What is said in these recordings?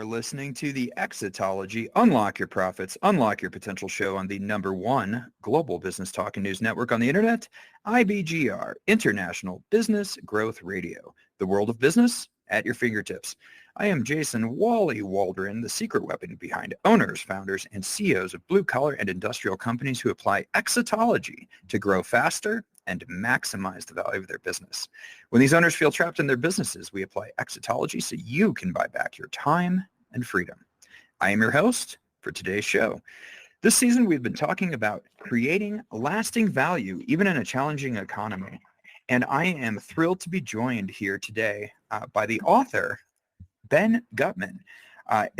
listening to the Exitology Unlock Your Profits, Unlock Your Potential show on the #1 global business talk and news network on the internet, IBGR, International Business Growth Radio. The world of business at your fingertips. I am Jason Wally Waldron, the secret weapon behind owners, founders, and CEOs of blue-collar and industrial companies who apply Exitology to grow faster and maximize the value of their business. When these owners feel trapped in their businesses, we apply Exitology so you can buy back your time and freedom. I am your host for today's show. This season, we've been talking about creating lasting value, even in a challenging economy. And I am thrilled to be joined here today by the author, Ben Guttmann,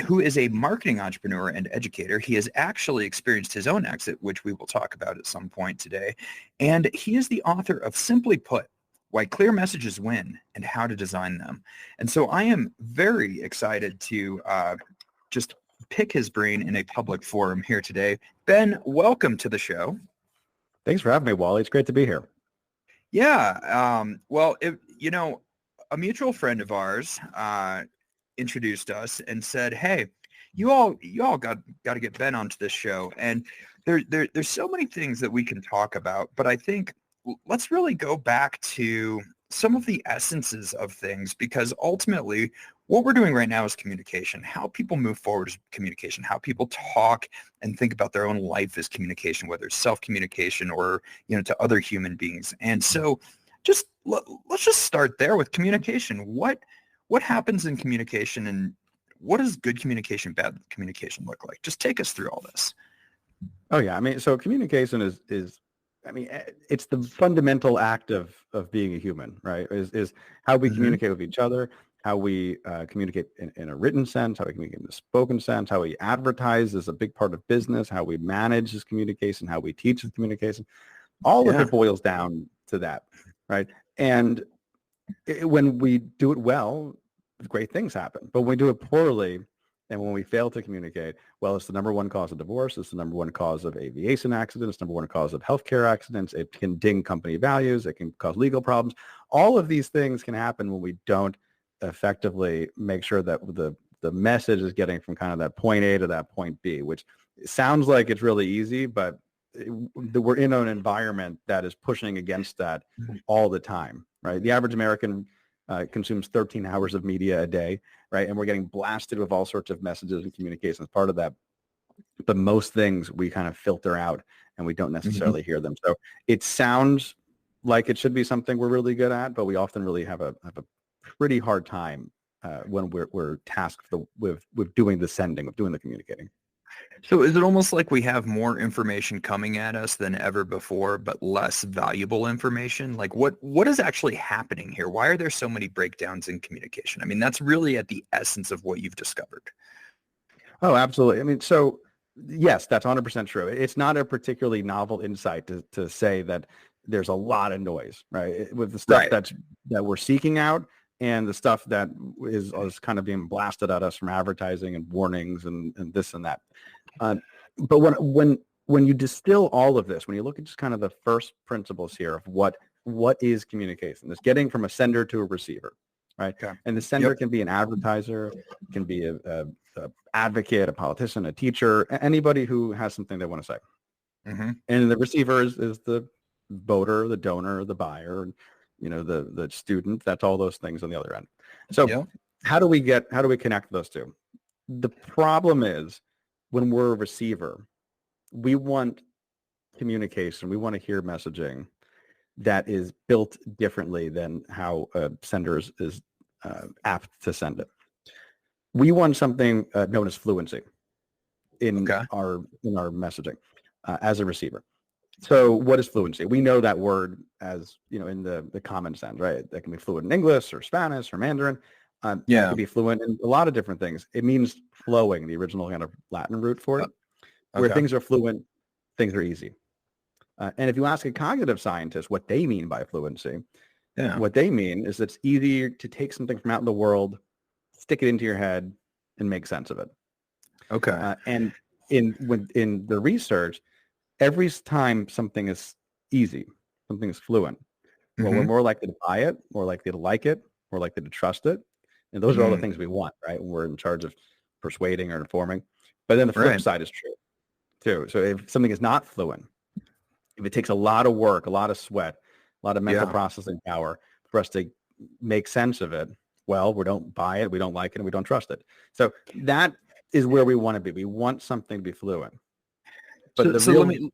who is a marketing entrepreneur and educator. He has actually experienced his own exit, which we will talk about at some point today. And he is the author of Simply Put, Why Clear Messages Win and How to Design Them. And so I am very excited to just pick his brain in a public forum here today. Ben, welcome to the show. Thanks for having me, Wally. It's great to be here. Yeah. A mutual friend of ours introduced us and said, "Hey, you all got to get Ben onto this show." And there's so many things that we can talk about, but I think let's really go back to some of the essences of things, because ultimately what we're doing right now is communication. How people move forward is communication. How people talk and think about their own life is communication, whether it's self-communication or, to other human beings. And so let's just start there with communication. What happens in communication, and what does good communication, bad communication look like? Just take us through all this. Oh yeah. So communication is it's the fundamental act of being a human, right? Is how we communicate with each other, how we communicate in a written sense, how we communicate in a spoken sense, how we advertise is a big part of business, how we manage is communication, how we teach is communication. All of it boils down to that, right? And when we do it well, great things happen. But when we do it poorly, and when we fail to communicate, well, it's the #1 cause of divorce. It's the #1 cause of aviation accidents, #1 cause of healthcare accidents. It can ding company values. It can cause legal problems. All of these things can happen when we don't effectively make sure that the message is getting from kind of that point A to that point B, which sounds like it's really easy, but we're in an environment that is pushing against that all the time, right? The average American consumes 13 hours of media a day, right? And we're getting blasted with all sorts of messages and communications. Part of that, but most things we kind of filter out and we don't necessarily hear them. So it sounds like it should be something we're really good at, but we often really have a pretty hard time when we're tasked with doing the sending, of doing the communicating. So is it almost like we have more information coming at us than ever before, but less valuable information? Like what is actually happening here? Why are there so many breakdowns in communication? I mean, that's really at the essence of what you've discovered. Oh, absolutely. So yes, that's 100% true. It's not a particularly novel insight to say that there's a lot of noise, right? With the stuff that we're seeking out, and the stuff that is kind of being blasted at us from advertising and warnings and this and that. But when you distill all of this, when you look at just kind of the first principles here of what is communication, it's getting from a sender to a receiver, right? Okay. And the sender can be an advertiser, can be a advocate, a politician, a teacher, anybody who has something they want to say. And the receiver is the voter, the donor, the buyer, the student. That's all those things on the other end. So how do we connect those two? The problem is, when we're a receiver, we want communication, we want to hear messaging that is built differently than how a sender is apt to send it. We want something known as fluency in our messaging as a receiver. So what is fluency? We know that word as, in the common sense, right? That can be fluent in English or Spanish or Mandarin. It can be fluent in a lot of different things. It means flowing, the original kind of Latin root for it. Where things are fluent, things are easy. And if you ask a cognitive scientist what they mean by fluency, what they mean is it's easier to take something from out in the world, stick it into your head, and make sense of it. And in the research, every time something is easy, something is fluent, well, we're more likely to buy it, more likely to like it, more likely to trust it. And those are all the things we want, right? When we're in charge of persuading or informing. But then the flip side is true too. So if something is not fluent, if it takes a lot of work, a lot of sweat, a lot of mental processing power for us to make sense of it, well, we don't buy it, we don't like it, and we don't trust it. So that is where we want to be. We want something to be fluent. But so let me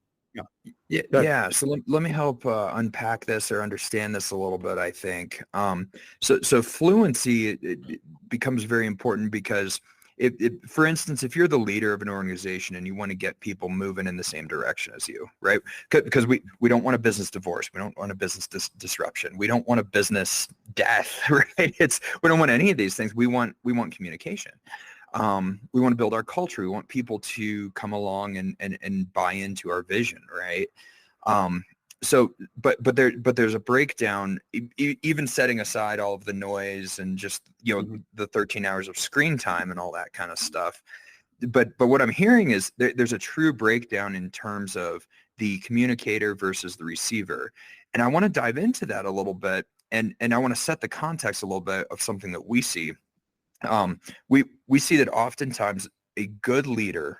let me help unpack this or understand this a little bit, I think. So fluency it becomes very important because for instance, if you're the leader of an organization and you want to get people moving in the same direction as you, right? Because we don't want a business divorce. We don't want a business disruption. We don't want a business death, right? We don't want any of these things. We want communication. We want to build our culture. We want people to come along and buy into our vision, right? But there's a breakdown, even setting aside all of the noise and just, the 13 hours of screen time and all that kind of stuff. But what I'm hearing is there's a true breakdown in terms of the communicator versus the receiver. And I want to dive into that a little bit. And I want to set the context a little bit of something that we see. We see that oftentimes a good leader,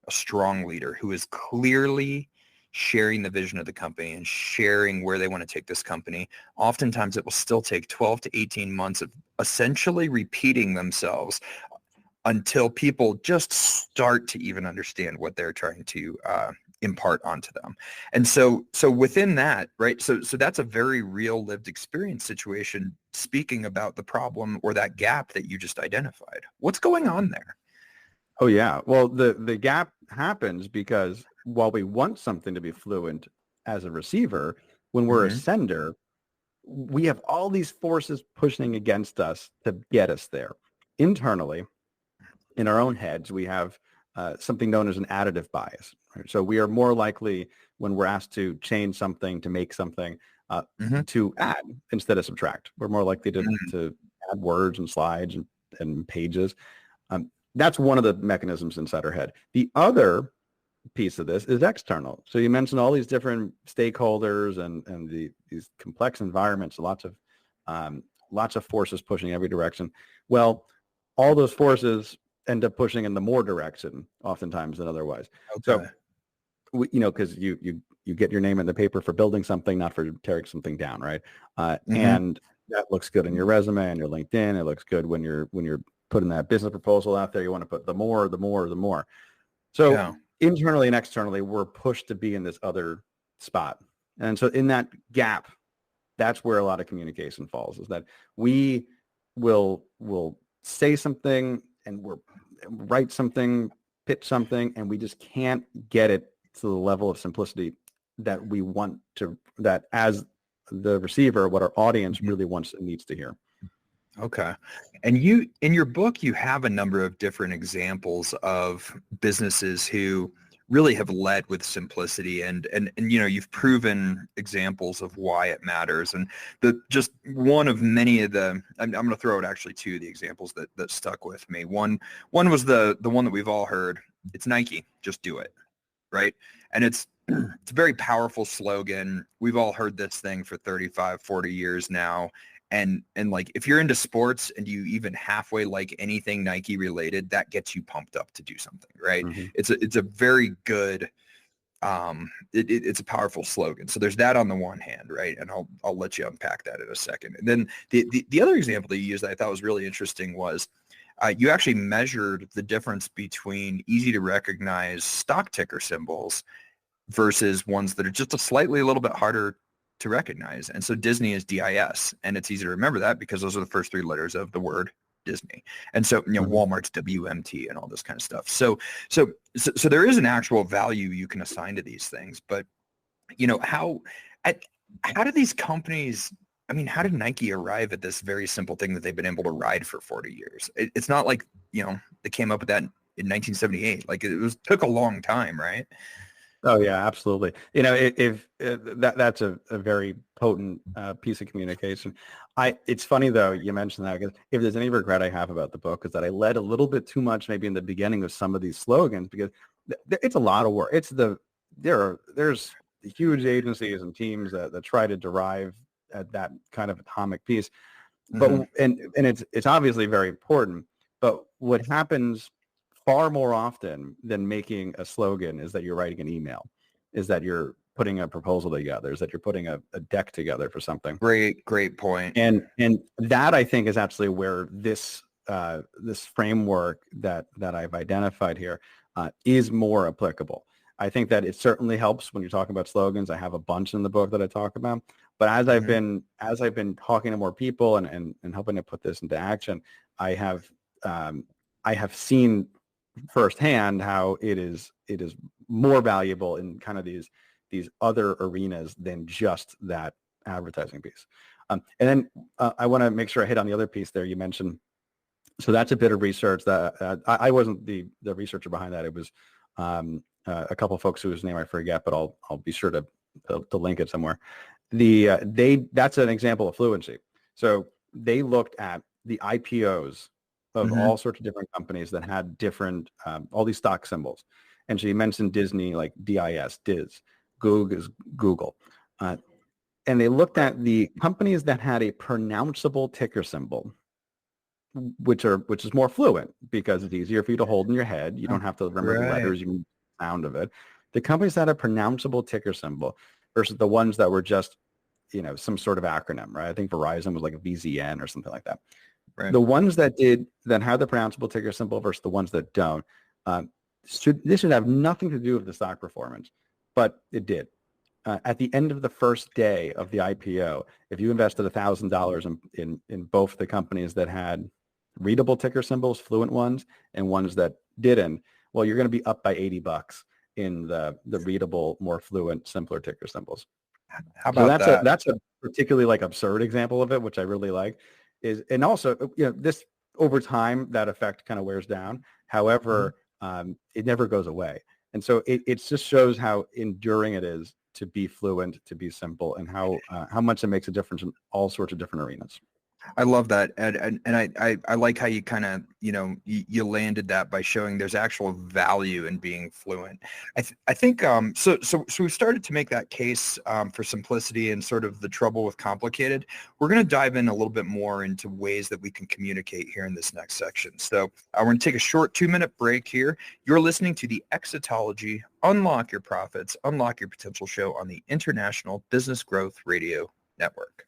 a strong leader who is clearly sharing the vision of the company and sharing where they want to take this company, oftentimes it will still take 12 to 18 months of essentially repeating themselves until people just start to even understand what they're trying to impart onto them. And so within that, right, so that's a very real lived experience situation, speaking about the problem or that gap that you just identified. What's going on there? Oh, yeah. Well, the gap happens because while we want something to be fluent as a receiver, when we're a sender, we have all these forces pushing against us to get us there. Internally, in our own heads, we have something known as an additive bias. Right? So we are more likely, when we're asked to change something, to make something, to add instead of subtract. We're more likely to add words and slides and pages. That's one of the mechanisms inside our head. The other piece of this is external. So you mentioned all these different stakeholders and these complex environments, lots of forces pushing every direction. Well, all those forces end up pushing in the more direction oftentimes than otherwise. Okay. So, because you get your name in the paper for building something, not for tearing something down, right? And that looks good in your resume and your LinkedIn. It looks good when you're putting that business proposal out there. You want to put the more. So internally and externally, we're pushed to be in this other spot. And so in that gap, that's where a lot of communication falls, is that we will say something and we'll write something, pitch something, and we just can't get it to the level of simplicity that we want to, that as the receiver, what our audience really wants and needs to hear. Okay. And you, in your book, you have a number of different examples of businesses who really have led with simplicity and you've proven examples of why it matters. And just one of many of I'm going to throw out actually two of the examples that stuck with me. One was the one that we've all heard. It's Nike, just do it. Right. And it's a very powerful slogan. We've all heard this thing for 35, 40 years now. And like, if you're into sports and you even halfway like anything Nike related, that gets you pumped up to do something, right? It's a very good, it's a powerful slogan. So there's that on the one hand, right? And I'll let you unpack that in a second. And then the other example that you used that I thought was really interesting was you actually measured the difference between easy to recognize stock ticker symbols versus ones that are just a little bit harder to recognize. And so Disney is DIS, and it's easy to remember that because those are the first three letters of the word Disney. And so, Walmart's WMT and all this kind of stuff. So there is an actual value you can assign to these things, but how do these companies, how did Nike arrive at this very simple thing that they've been able to ride for 40 years? It's not like, they came up with that in 1978. Like took a long time, right? Oh yeah, absolutely. If that's a very potent piece of communication. It's funny though you mentioned that, because if there's any regret I have about the book is that I led a little bit too much maybe in the beginning of some of these slogans, because it's a lot of work. There's huge agencies and teams that try to derive at that kind of atomic piece, but and it's obviously very important. But what happens far more often than making a slogan is that you're writing an email, is that you're putting a proposal together, is that you're putting a deck together for something. Great point. And that, I think, is actually where this this framework that I've identified here is more applicable. I think that it certainly helps when you're talking about slogans. I have a bunch in the book that I talk about. But as I've been talking to more people and helping to put this into action, I have seen firsthand how it is more valuable in kind of these other arenas than just that advertising piece. And then I want to make sure I hit on the other piece there you mentioned. So that's a bit of research that I wasn't the researcher behind that. It was a couple of folks whose name I forget, but I'll be sure to link it somewhere. That's an example of fluency. So they looked at the IPOs of all sorts of different companies that had different all these stock symbols. And she mentioned Disney, like DIS, Diz, Google is Google. And they looked at the companies that had a pronounceable ticker symbol, which is more fluent because it's easier for you to hold in your head. You don't have to remember the letters, you can sound of it. The companies that had a pronounceable ticker symbol versus the ones that were just, some sort of acronym, right? I think Verizon was like a VZN or something like that. Right. The ones that had the pronounceable ticker symbol versus the ones that don't, this should have nothing to do with the stock performance, but it did. At the end of the first day of the IPO, if you invested $1,000 in both the companies that had readable ticker symbols, fluent ones, and ones that didn't, well, you're going to be up by $80 in the readable, more fluent, simpler ticker symbols. How about that? That's a particularly like absurd example of it, which I really like. And also, this over time, that effect kind of wears down. However, it never goes away. And so it just shows how enduring it is to be fluent, to be simple, and how much it makes a difference in all sorts of different arenas. I love that, Ed, and I like how you kind of you landed that by showing there's actual value in being fluent. I think so we started to make that case for simplicity and sort of the trouble with complicated. We're going to dive in a little bit more into ways that we can communicate here in this next section. So we're going to take a short 2-minute break here. You're listening to the Exitology Unlock Your Profits, Unlock Your Potential show on the International Business Growth Radio Network.